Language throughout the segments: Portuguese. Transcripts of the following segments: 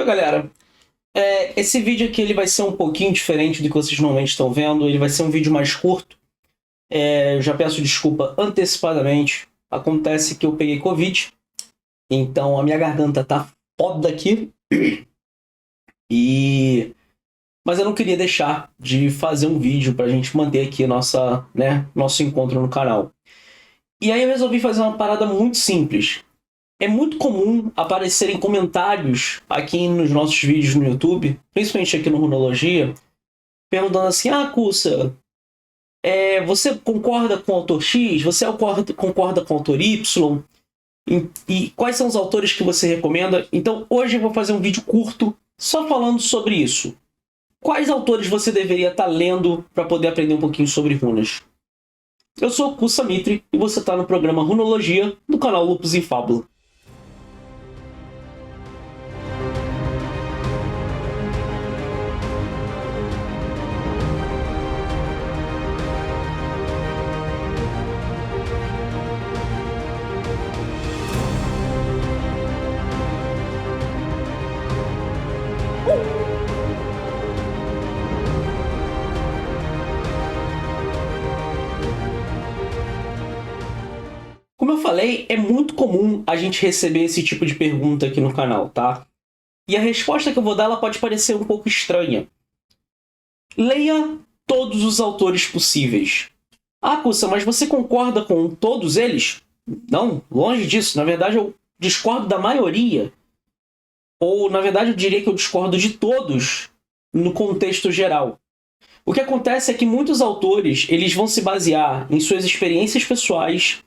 Oi, galera. Esse vídeo aqui ele vai ser um pouquinho diferente do que vocês normalmente estão vendo. Ele vai ser um vídeo mais curto. Eu já peço desculpa antecipadamente. Acontece que eu peguei Covid, então a minha garganta tá foda aqui. Mas eu não queria deixar de fazer um vídeo pra gente manter aqui nosso encontro no canal. E aí eu resolvi fazer uma parada muito simples. É muito comum aparecerem comentários aqui nos nossos vídeos no YouTube, principalmente aqui no Runologia, perguntando assim: Cussa, você concorda com o autor X? Você concorda com o autor Y? E quais são os autores que você recomenda? Então hoje eu vou fazer um vídeo curto só falando sobre isso. Quais autores você deveria estar lendo para poder aprender um pouquinho sobre runas? Eu sou o Kussa Mitri e você está no programa Runologia do canal Lupus e Fábula. Como eu falei, é muito comum a gente receber esse tipo de pergunta aqui no canal, tá? E a resposta que eu vou dar ela pode parecer um pouco estranha. Leia todos os autores possíveis. Kussa, mas você concorda com todos eles? Não, longe disso. Na verdade, eu discordo da maioria. Ou, na verdade, eu diria que eu discordo de todos no contexto geral. O que acontece é que muitos autores eles vão se basear em suas experiências pessoais,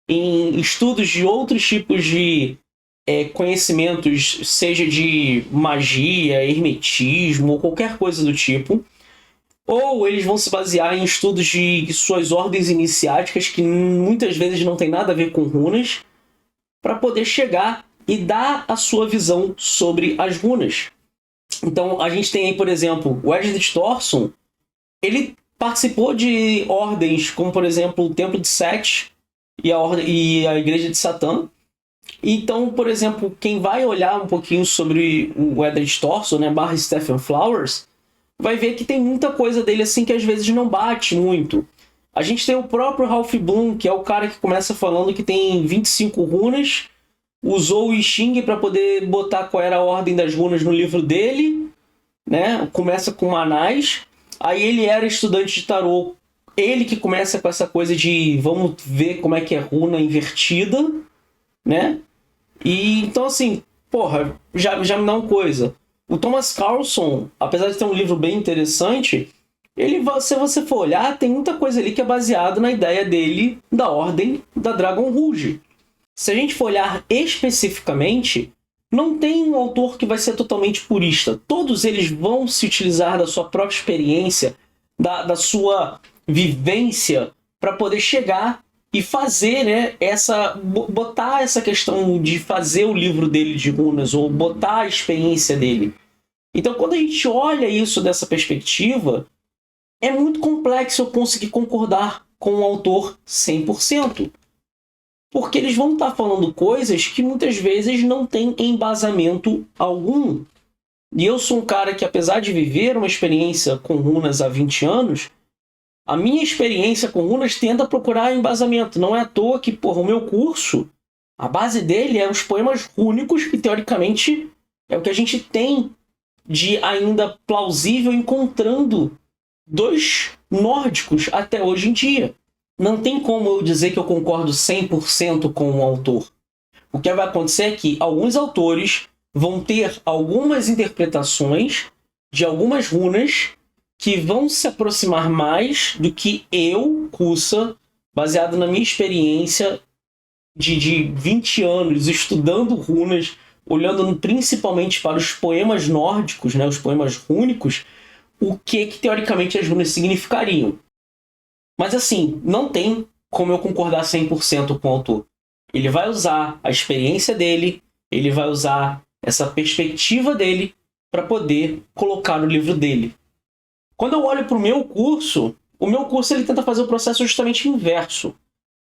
em estudos de outros tipos de conhecimentos, seja de magia, hermetismo ou qualquer coisa do tipo. Ou eles vão se basear em estudos de suas ordens iniciáticas, que muitas vezes não tem nada a ver com runas, para poder chegar e dar a sua visão sobre as runas. Então a gente tem aí, por exemplo, o Eldritch Thorson. Ele participou de ordens como, por exemplo, o Templo de Set e a Igreja de Satã. Então, por exemplo, quem vai olhar um pouquinho sobre o Eldritch Thorson, / Stephen Flowers, vai ver que tem muita coisa dele assim que às vezes não bate muito. A gente tem o próprio Ralph Bloom, que é o cara que começa falando que tem 25 runas, usou o I Ching para poder botar qual era a ordem das runas no livro dele, né? Começa com Manais. Aí ele era estudante de tarô. Ele que começa com essa coisa de vamos ver como é que é runa invertida, né? E então assim, porra, já me dá uma coisa. O Thomas Carlson, apesar de ter um livro bem interessante, se você for olhar, tem muita coisa ali que é baseada na ideia dele da ordem da Dragon Rouge. Se a gente for olhar especificamente, não tem um autor que vai ser totalmente purista. Todos eles vão se utilizar da sua própria experiência, da sua vivência, para poder chegar e fazer, né, botar essa questão de fazer o livro dele de runas, ou botar a experiência dele. Então, quando a gente olha isso dessa perspectiva, é muito complexo eu conseguir concordar com o autor 100%. Porque eles vão estar falando coisas que muitas vezes não têm embasamento algum. E eu sou um cara que, apesar de viver uma experiência com runas há 20 anos, a minha experiência com runas tenta procurar embasamento. Não é à toa que, o meu curso, a base dele é os poemas rúnicos, que teoricamente é o que a gente tem de ainda plausível encontrando dos nórdicos até hoje em dia. Não tem como eu dizer que eu concordo 100% com o autor. O que vai acontecer é que alguns autores vão ter algumas interpretações de algumas runas que vão se aproximar mais do que eu, Kussa, baseado na minha experiência de 20 anos estudando runas, olhando principalmente para os poemas nórdicos, né, os poemas rúnicos, o que teoricamente as runas significariam. Mas assim, não tem como eu concordar 100% com o autor. Ele vai usar a experiência dele, ele vai usar essa perspectiva dele para poder colocar no livro dele. Quando eu olho para o meu curso ele tenta fazer o processo justamente inverso.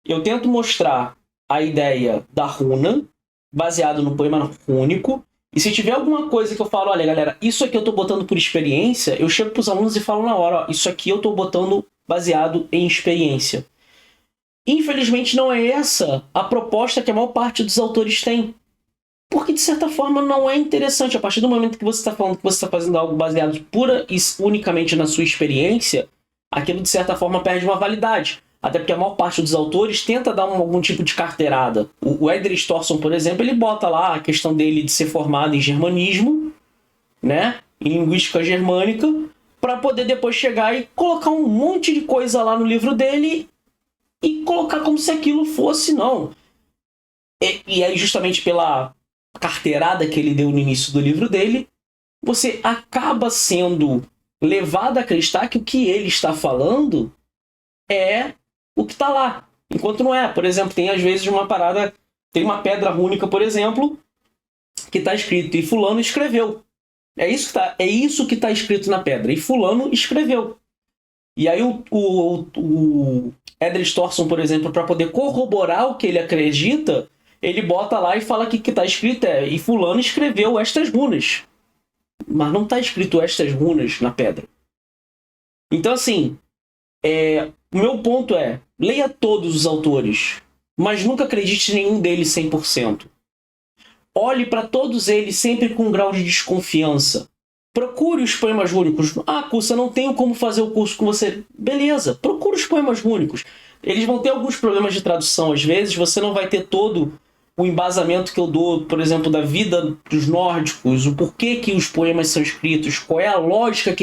Eu tento mostrar a ideia da runa, baseado no poema rúnico. E se tiver alguma coisa que eu falo, olha galera, isso aqui eu tô botando por experiência, eu chego pros alunos e falo na hora, ó, isso aqui eu tô botando baseado em experiência. Infelizmente não é essa a proposta que a maior parte dos autores tem. Porque, de certa forma, não é interessante. A partir do momento que você está falando que você está fazendo algo baseado pura e unicamente na sua experiência, aquilo, de certa forma, perde uma validade. Até porque a maior parte dos autores tenta dar algum tipo de carteirada. O Eddrick Thorson, por exemplo, ele bota lá a questão dele de ser formado em germanismo, né, em linguística germânica, para poder depois chegar e colocar um monte de coisa lá no livro dele e colocar como se aquilo fosse, não. E aí, justamente pela carteirada que ele deu no início do livro dele, você acaba sendo levado a acreditar que o que ele está falando é o que está lá. Enquanto não é. Por exemplo, tem às vezes uma parada, tem uma pedra rúnica, por exemplo, que está escrito, e fulano escreveu. É isso que está escrito na pedra. E fulano escreveu. E aí o Eddrick Thorson, por exemplo, para poder corroborar o que ele acredita, ele bota lá e fala que o que está escrito é, e fulano escreveu estas runas. Mas não está escrito estas runas na pedra. Então, assim, o meu ponto é, leia todos os autores, mas nunca acredite em nenhum deles 100%. Olhe para todos eles sempre com um grau de desconfiança. Procure os poemas rúnicos. Ah, Cussa, não tenho como fazer o curso com você. Beleza, procure os poemas rúnicos. Eles vão ter alguns problemas de tradução às vezes, você não vai ter todo o embasamento que eu dou, por exemplo, da vida dos nórdicos, o porquê que os poemas são escritos, qual é a lógica que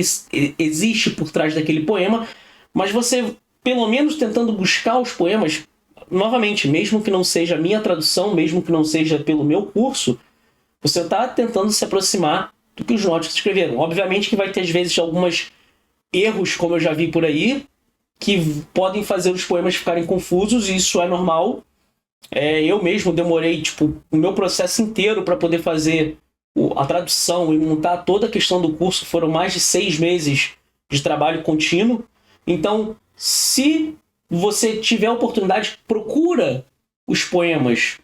existe por trás daquele poema, mas você, pelo menos tentando buscar os poemas, novamente, mesmo que não seja a minha tradução, mesmo que não seja pelo meu curso, você está tentando se aproximar do que os nórdicos escreveram. Obviamente que vai ter, às vezes, alguns erros, como eu já vi por aí, que podem fazer os poemas ficarem confusos, e isso é normal. Eu mesmo demorei o meu processo inteiro para poder fazer a tradução e montar toda a questão do curso. Foram mais de 6 meses de trabalho contínuo. Então, se você tiver a oportunidade, procura os poemas,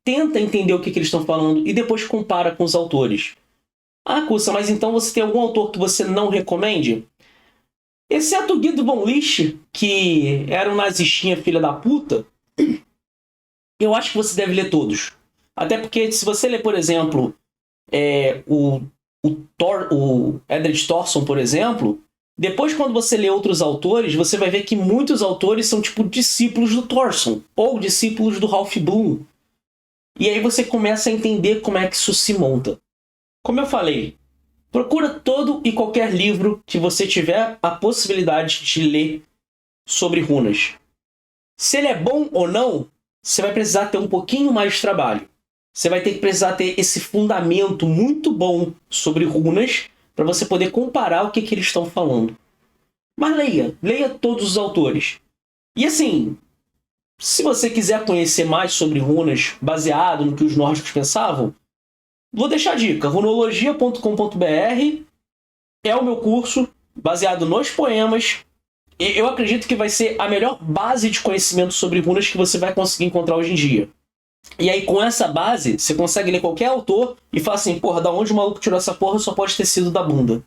tenta entender o que eles estão falando e depois compara com os autores. Ah, Cussa, mas então você tem algum autor que você não recomende? Exceto Guido von List, que era um nazistinha filha da puta, eu acho que você deve ler todos. Até porque se você ler, por exemplo, o Eddrick Thorson, por exemplo, depois quando você lê outros autores, você vai ver que muitos autores são discípulos do Thorson, ou discípulos do Ralph Bloom. E aí você começa a entender como é que isso se monta. Como eu falei, procura todo e qualquer livro que você tiver a possibilidade de ler sobre runas. Se ele é bom ou não, você vai precisar ter um pouquinho mais de trabalho. Você vai precisar ter esse fundamento muito bom sobre runas para você poder comparar o que eles estão falando. Mas leia todos os autores. E assim, se você quiser conhecer mais sobre runas baseado no que os nórdicos pensavam, vou deixar a dica. runologia.com.br é o meu curso baseado nos poemas. Eu acredito que vai ser a melhor base de conhecimento sobre runas que você vai conseguir encontrar hoje em dia. E aí, com essa base, você consegue ler qualquer autor e falar assim, porra, da onde o maluco tirou essa porra? Só pode ter sido da bunda.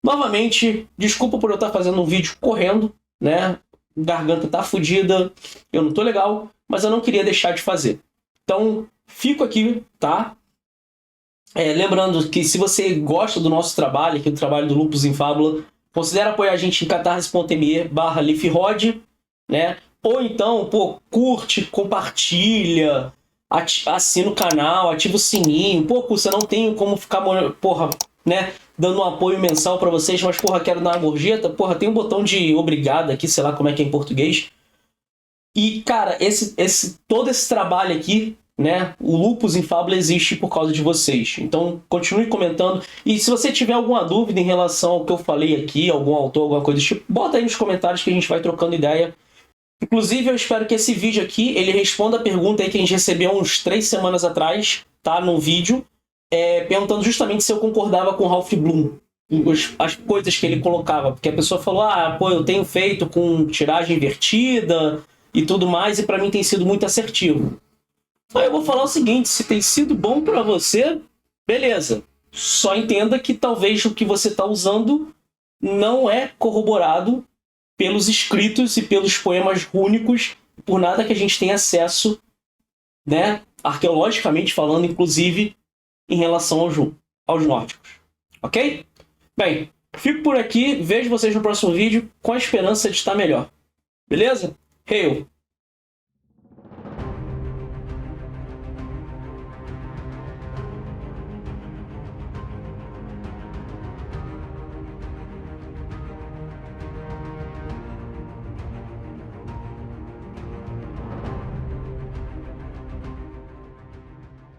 Novamente, desculpa por eu estar fazendo um vídeo correndo, né? Garganta tá fodida, eu não tô legal, mas eu não queria deixar de fazer. Então, fico aqui, tá? Lembrando que se você gosta do nosso trabalho, aqui do trabalho do Lupus em Fábula, considere apoiar a gente em catarse.me/lifrod, né? Ou então, curte, compartilha, assina o canal, ativa o sininho. Você não tem como ficar, né, dando um apoio mensal para vocês, mas, quero dar uma gorjeta. Tem um botão de obrigado aqui, sei lá como é que é em português. E, cara, todo esse trabalho aqui, né, o Lupus em Fábula existe por causa de vocês. Então, continue comentando. E se você tiver alguma dúvida em relação ao que eu falei aqui, algum autor, alguma coisa do tipo, bota aí nos comentários que a gente vai trocando ideia. Inclusive, eu espero que esse vídeo aqui, ele responda a pergunta aí que a gente recebeu uns 3 semanas atrás, tá, no vídeo, perguntando justamente se eu concordava com o Ralph Bloom, as coisas que ele colocava. Porque a pessoa falou, eu tenho feito com tiragem invertida e tudo mais, e para mim tem sido muito assertivo. Aí eu vou falar o seguinte, se tem sido bom para você, beleza. Só entenda que talvez o que você está usando não é corroborado pelos escritos e pelos poemas rúnicos, por nada que a gente tenha acesso, né, arqueologicamente falando, inclusive, em relação aos nórdicos. Ok? Bem, fico por aqui, vejo vocês no próximo vídeo com a esperança de estar melhor. Beleza? Hail!